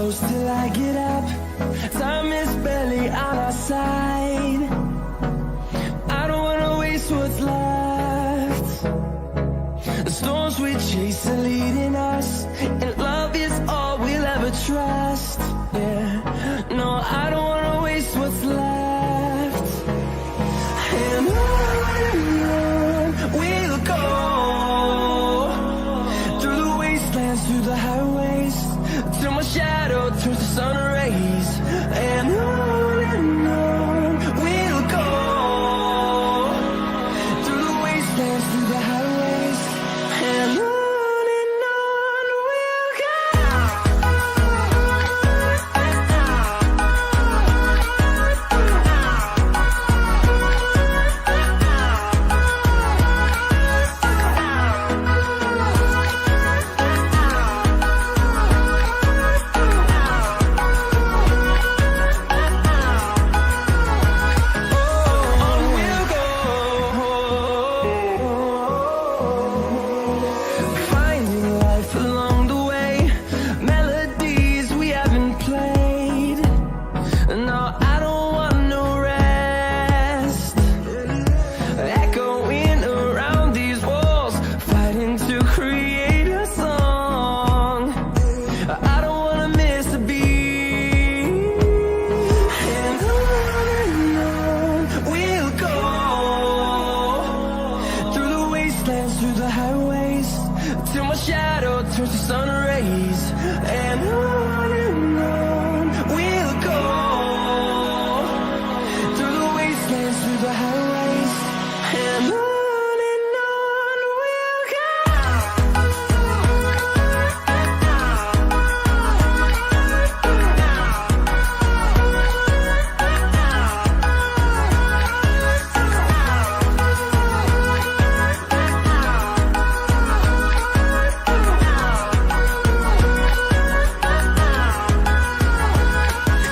close till I get up. Time is barely on our side. I don't wanna waste what's left. The storms we chase are leading us, and love is all we'll ever trust. Yeah, no, I don't wanna waste what's left. And on we'll go, through the wastelands, through the highways, till my shadow turns to sun rays. And on we'll go, through the wastelands, through the highways, and on we'll go. Finding life along the way, melodies we haven't played. No, I don't want no rest. Echoing around these walls, fighting to create a song. I don't wanna miss a beat. And on we'll go, through the wastelands, through the highways, till my shadow turns to sun rays. And on we'll go, through the wastelands, through the highways, and on we'll go.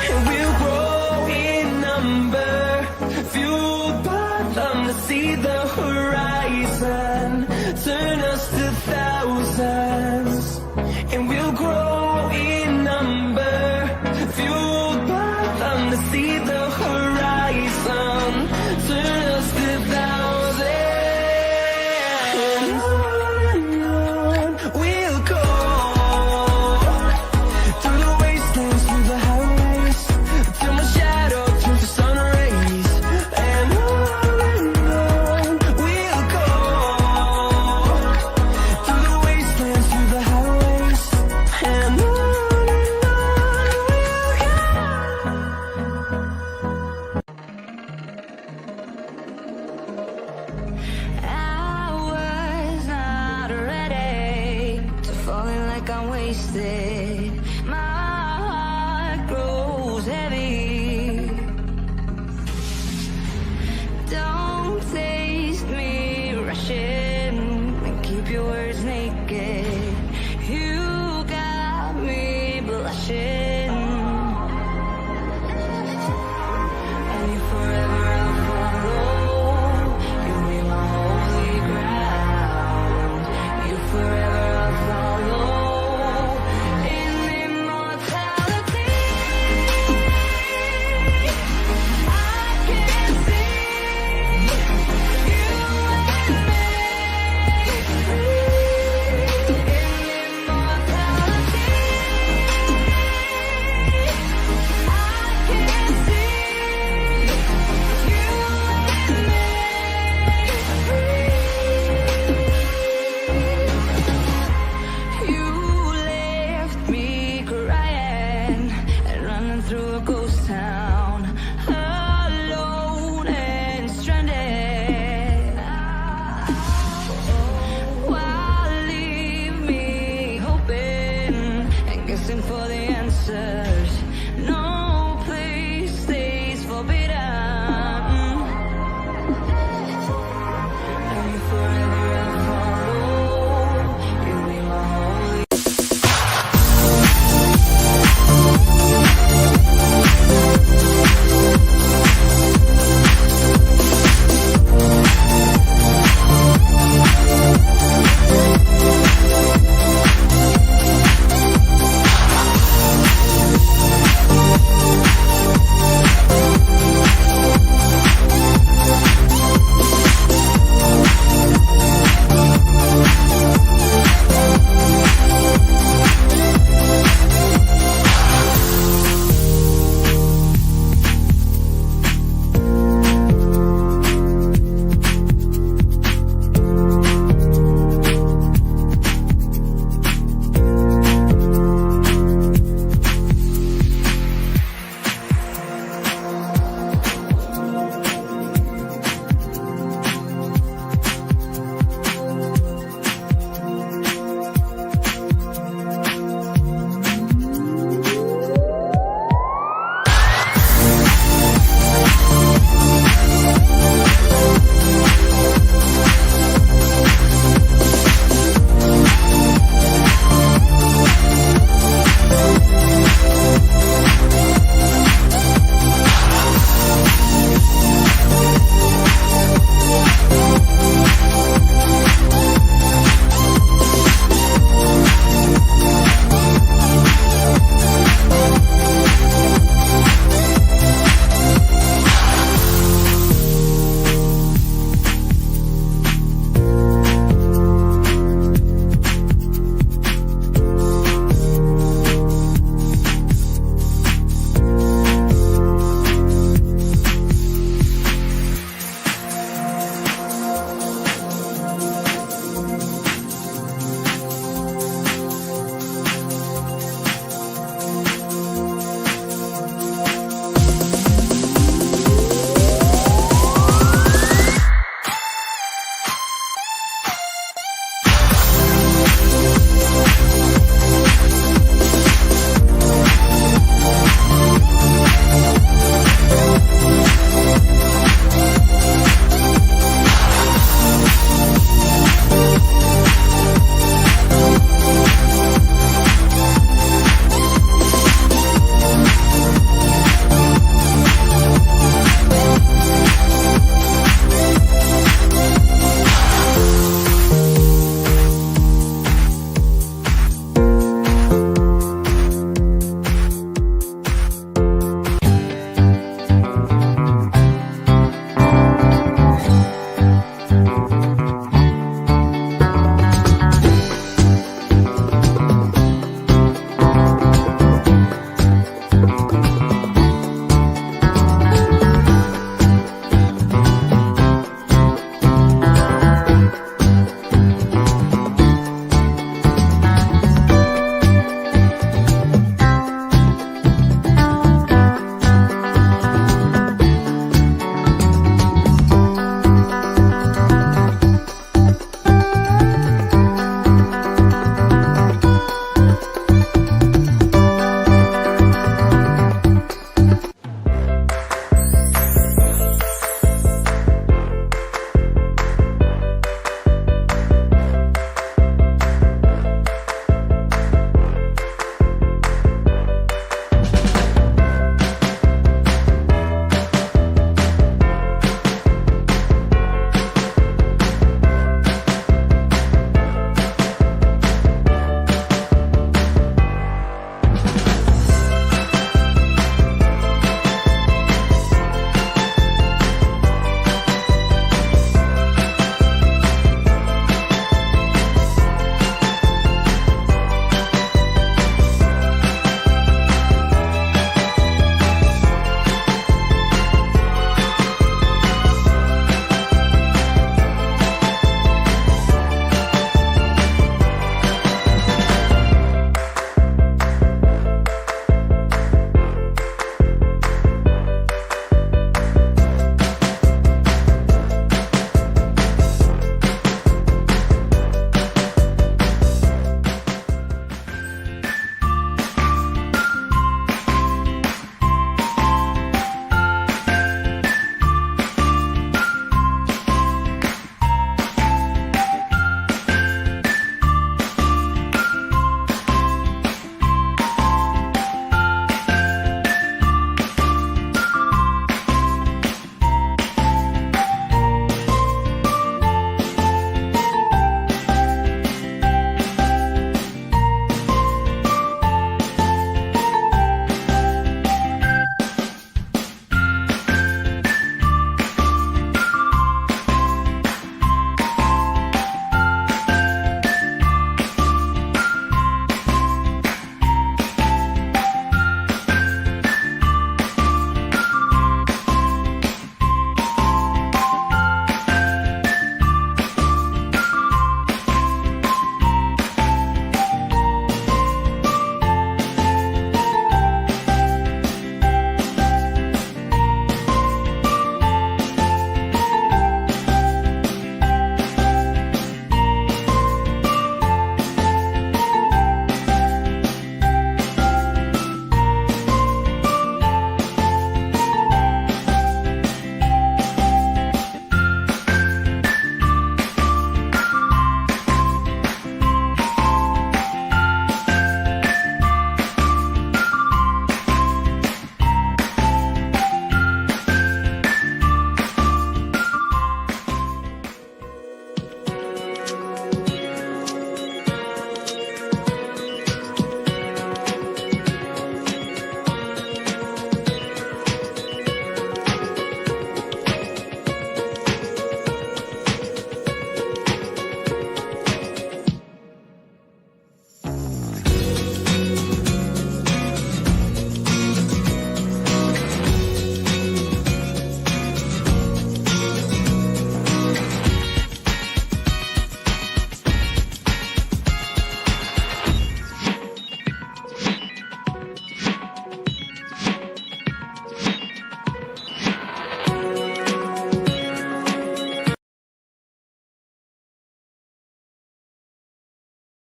And we'll grow in number, fueled by them to see the horizon, turn us to thousands. And we'll grow in number, fueled by them to see the